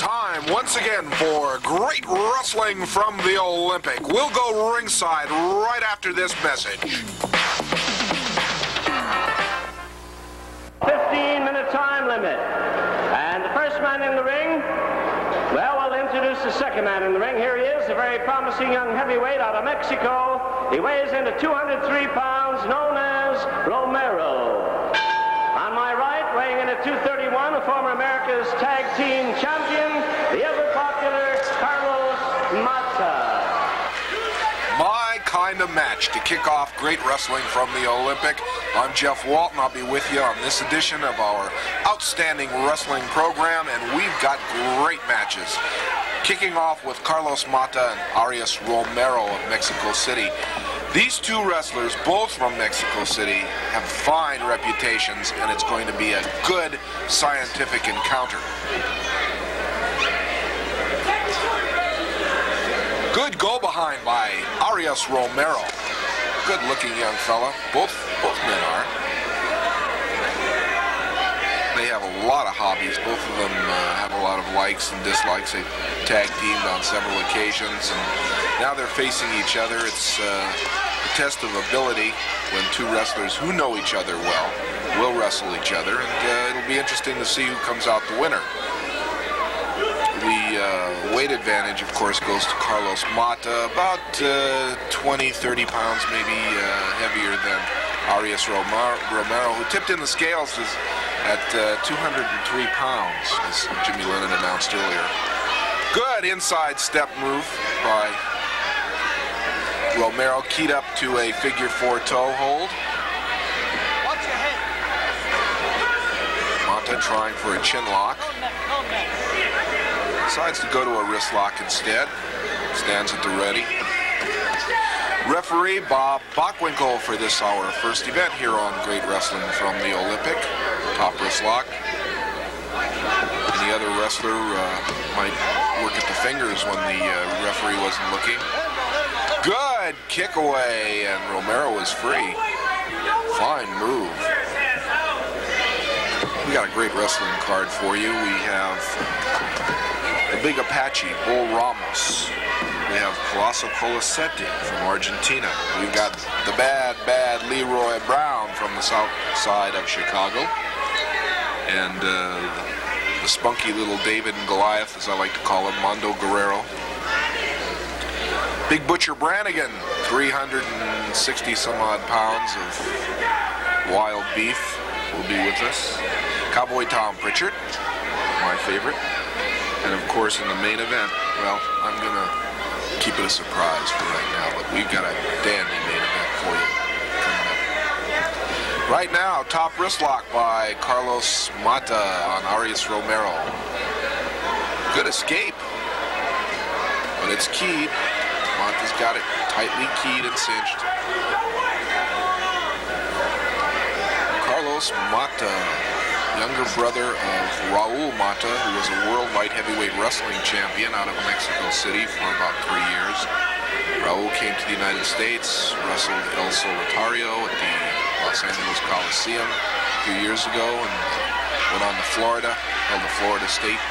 time once again for great wrestling from the Olympic. We'll go ringside right after this message. 15-minute time limit. And the first man in the ring, well, I'll introduce the second man in the ring. Here he is, a very promising young heavyweight out of Mexico. He weighs in at 203 pounds, known as Romero. On my right, weighing in at 231, a former America's Tag Team Champion, the ever-popular Carlos Mata. My kind of match to kick off great wrestling from the Olympic. I'm Jeff Walton. I'll be with you on this edition of our outstanding wrestling program, and we've got great matches. Kicking off with Carlos Mata and Arias Romero of Mexico City. These two wrestlers, both from Mexico City, have fine reputations, and it's going to be a good scientific encounter. Good go-behind by Arias Romero. Good-looking young fella. Both men are. They have a lot of hobbies. Both of them have a lot of likes and dislikes. They've tag-teamed on several occasions, and now they're facing each other. It's a test of ability when two wrestlers who know each other well will wrestle each other, and it'll be interesting to see who comes out the winner. The weight advantage, of course, goes to Carlos Mata, about 20, 30 pounds maybe heavier than Arias Romero, who tipped in the scales at 203 pounds, as Jimmy Lennon announced earlier. Good inside step move by Romero, keyed up to a figure four toe hold. Watch your head. Mata trying for a chin lock. Decides to go to a wrist lock instead. Stands at the ready. Referee Bob Bockwinkel for this our first event here on Great Wrestling from the Olympic. Top wrist lock. Any other wrestler might work at the fingers when the referee wasn't looking. Good kick away, and Romero is free. Fine move. We got a great wrestling card for you. We have the Big Apache, Bull Ramos. We have Colosso Colasetti from Argentina. We've got the bad Leroy Brown from the south side of Chicago. And the spunky little David and Goliath, as I like to call him, Mondo Guerrero. Big Butcher Brannigan, 360 some odd pounds of wild beef, will be with us. Cowboy Tom Pritchard, my favorite. And of course, in the main event, well, I'm going to keep it a surprise for right now, but we've got a dandy main event for you coming up. Right now, top wrist lock by Carlos Mata on Arias Romero. Good escape, but it's keyed. Mata's got it tightly keyed and cinched. Carlos Mata, younger brother of Raul Mata, who was a world light heavyweight wrestling champion out of Mexico City for about 3 years. Raul came to the United States, wrestled El Solitario at the Los Angeles Coliseum a few years ago, and went on to Florida, held the Florida State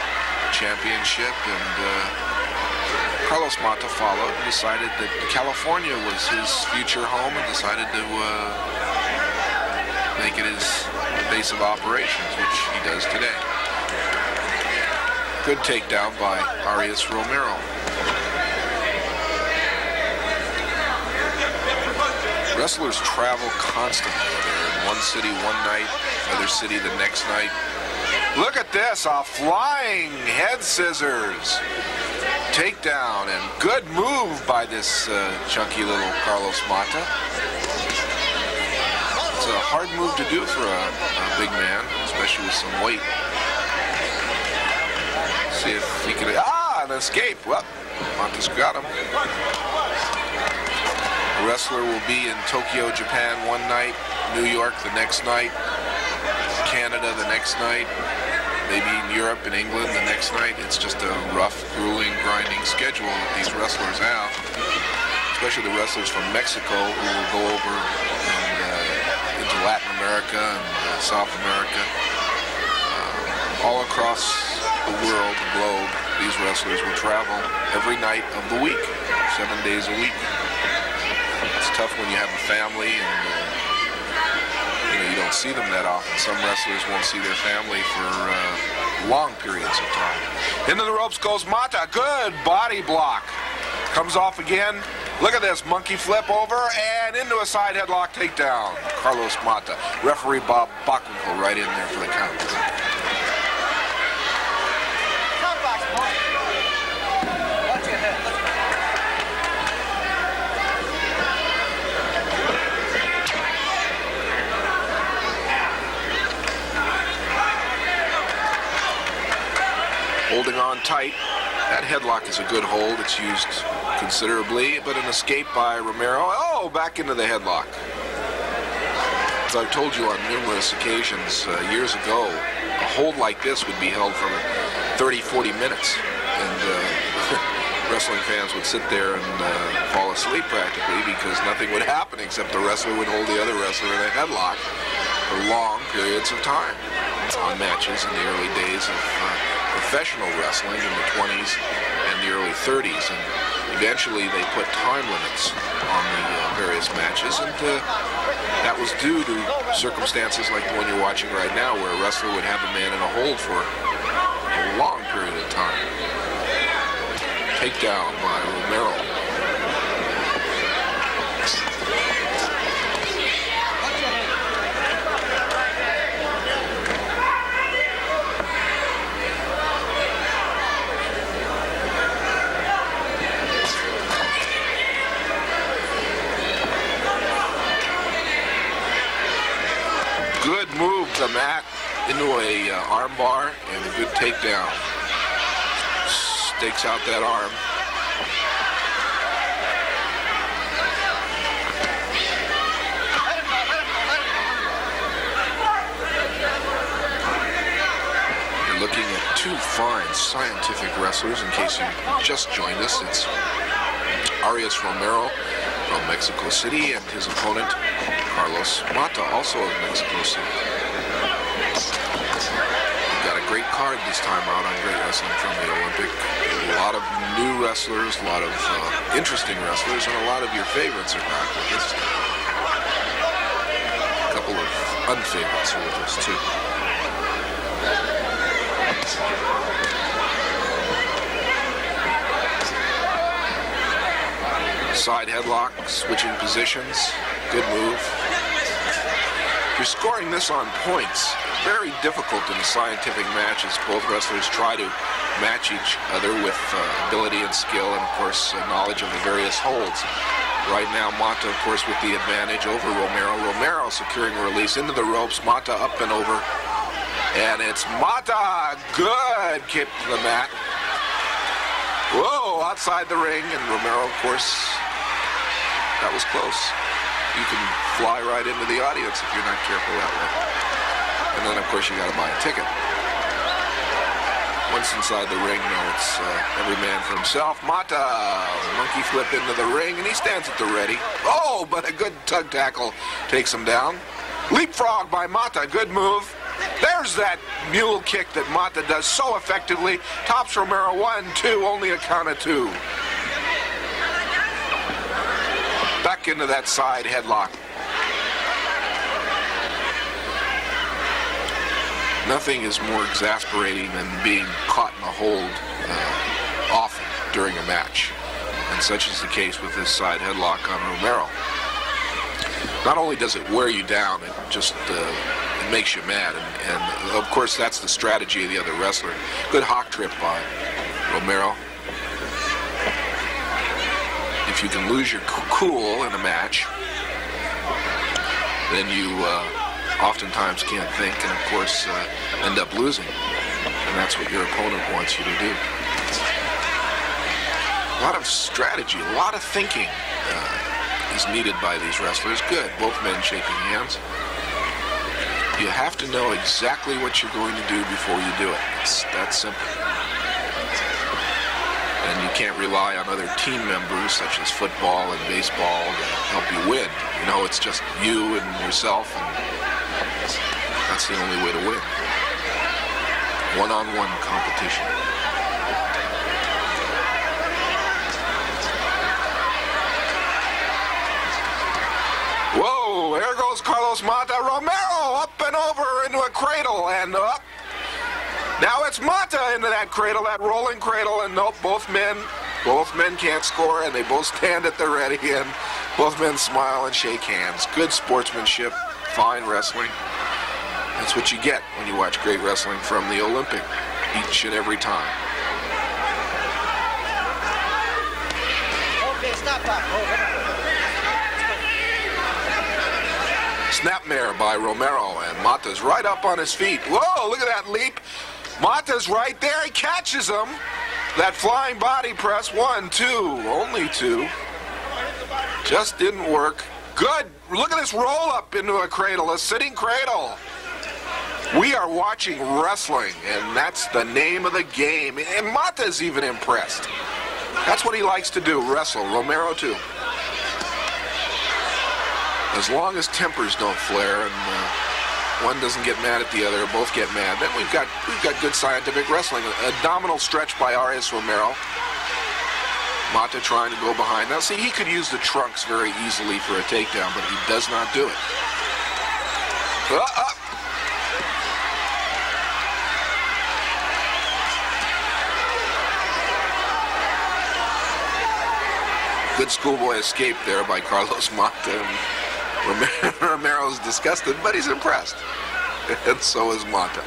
Championship, and Carlos Mata followed and decided that California was his future home and decided to make it his base of operations, which he does today. Good takedown by Arias Romero. Wrestlers travel constantly. They're in one city one night, another city the next night. Look at this, a flying head scissors. Takedown, and good move by this chunky little Carlos Mata. It's a hard move to do for a big man, especially with some weight. See if he can, an escape. Well, Mata's got him. The wrestler will be in Tokyo, Japan one night, New York the next night, Canada the next night, maybe in Europe and England the next night. It's just a rough, grueling, grinding schedule that these wrestlers have, especially the wrestlers from Mexico who will go over and into Latin America and South America, all across the world, the globe. these wrestlers will travel every night of the week, 7 days a week. It's tough when you have a family and you don't see them that often. Some wrestlers won't see their family for long periods of time. Into the ropes goes Mata. Good body block. Comes off again. Look at this. Monkey flip over and into a side headlock takedown. Carlos Mata. Referee Bob Bockwinkel right in there for the count. Watch your head. Holding on tight. That headlock is a good hold. It's used considerably, but an escape by Romero. Oh, back into the headlock. As I've told you on numerous occasions, years ago, a hold like this would be held for 30, 40 minutes. And wrestling fans would sit there and fall asleep practically because nothing would happen except the wrestler would hold the other wrestler in a headlock for long periods of time. On matches in the early days of professional wrestling in the 20s and the early 30s, and eventually they put time limits on the various matches, and that was due to circumstances like the one you're watching right now, where a wrestler would have a man in a hold for a long period of time. Takedown by Romero. Good move to Matt into a arm bar and a good takedown. Stakes out that arm. You're looking at two fine scientific wrestlers. In case you just joined us, it's Arias Romero from Mexico City and his opponent Carlos Mata, also of Mexico City. We've got a great card this time out on Great Wrestling from the Olympic. A lot of new wrestlers, a lot of interesting wrestlers, and a lot of your favorites are back with us. A couple of unfavorites are with us too. Side headlock, switching positions. Good move. You're scoring this on points. Very difficult in scientific matches. Both wrestlers try to match each other with ability and skill and, of course, knowledge of the various holds. Right now, Mata, of course, with the advantage over Romero. Romero securing a release into the ropes. Mata up and over. And it's Mata. Good kick to the mat. Whoa, outside the ring. And Romero, of course, that was close. You can fly right into the audience if you're not careful that way. And then, of course, you got to buy a ticket. Once inside the ring, no, it's every man for himself. Mata, monkey flip into the ring, and he stands at the ready. Oh, but a good tug tackle takes him down. Leapfrog by Mata, good move. There's that mule kick that Mata does so effectively. Tops Romero, 1, 2, only a count of 2. Back into that side headlock. Nothing is more exasperating than being caught in a hold often during a match. And such is the case with this side headlock on Romero. Not only does it wear you down, it just it makes you mad. And of course, that's the strategy of the other wrestler. Good hawk trip by Romero. If you can lose your cool in a match, then you oftentimes can't think and, of course, end up losing. And that's what your opponent wants you to do. A lot of strategy, a lot of thinking is needed by these wrestlers. Good, both men shaking hands. You have to know exactly what you're going to do before you do it. It's that simple. And you can't rely on other team members, such as football and baseball, to help you win. You know, it's just you and yourself, and that's the only way to win. One-on-one competition. cradle, and up. Now it's Mata into that cradle, that rolling cradle, and nope, both men can't score, and they both stand at the ready, and both men smile and shake hands. Good sportsmanship, fine wrestling. That's what you get when you watch great wrestling from the Olympic, each and every time. Okay, stop that. Snapmare by Romero, and Mata's right up on his feet. Whoa, look at that leap. Mata's right there. He catches him. That flying body press. 1, 2, only 2. Just didn't work. Good. Look at this roll up into a cradle, a sitting cradle. We are watching wrestling, and that's the name of the game. And Mata's even impressed. That's what he likes to do, wrestle. Romero too. As long as tempers don't flare and one doesn't get mad at the other, or both get mad, then we've got good scientific wrestling. A abdominal stretch by Arias Romero. Mata trying to go behind. Now see, he could use the trunks very easily for a takedown, but he does not do it. Good schoolboy escape there by Carlos Mata. Romero's disgusted, but he's impressed. And so is Mata.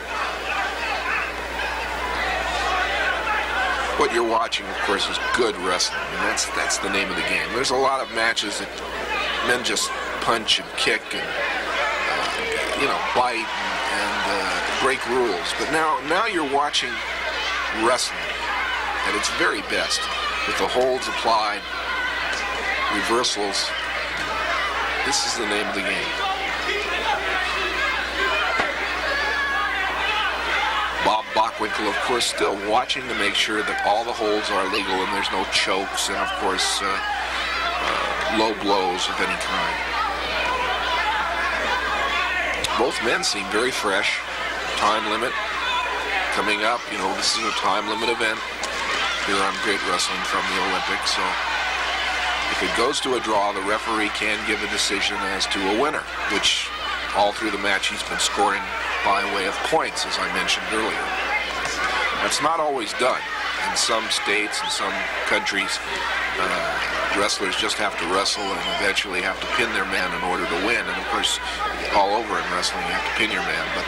What you're watching, of course, is good wrestling. And that's the name of the game. There's a lot of matches that men just punch and kick and bite and break rules. But now you're watching wrestling at its very best, with the holds applied, reversals. This is the name of the game. Bob Bockwinkel, of course, still watching to make sure that all the holds are legal and there's no chokes and, of course, low blows of any kind. Both men seem very fresh. Time limit coming up. This is a time limit event here on Great Wrestling from the Olympics. So if it goes to a draw, the referee can give a decision as to a winner, which all through the match he's been scoring by way of points, as I mentioned earlier. That's not always done. In some states and some countries, wrestlers just have to wrestle and eventually have to pin their man in order to win. And of course, all over in wrestling, you have to pin your man, but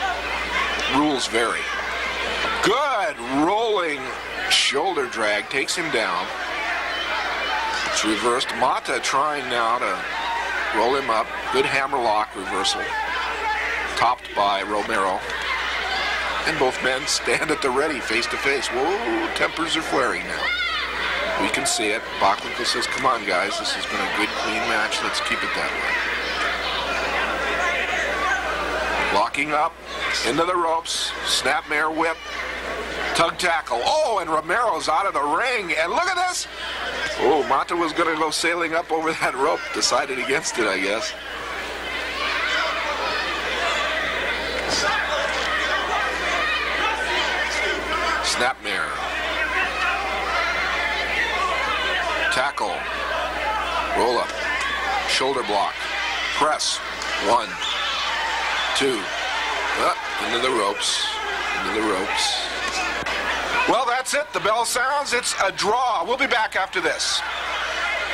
rules vary. Good rolling shoulder drag, takes him down. It's reversed. Mata trying now to roll him up. Good hammerlock reversal. Topped by Romero. And both men stand at the ready, face to face. Whoa, tempers are flaring now. We can see it. Bockwinkel says, come on, guys. This has been a good, clean match. Let's keep it that way. Locking up. Into the ropes. Snapmare whip. Tug tackle. Oh, and Romero's out of the ring. And look at this. Oh, Mata was going to go sailing up over that rope. Decided against it, I guess. Snapmare. Tackle. Roll up. Shoulder block. Press. 1, 2. Into the ropes. Into the ropes. Well, that's it. The bell sounds. It's a draw. We'll be back after this.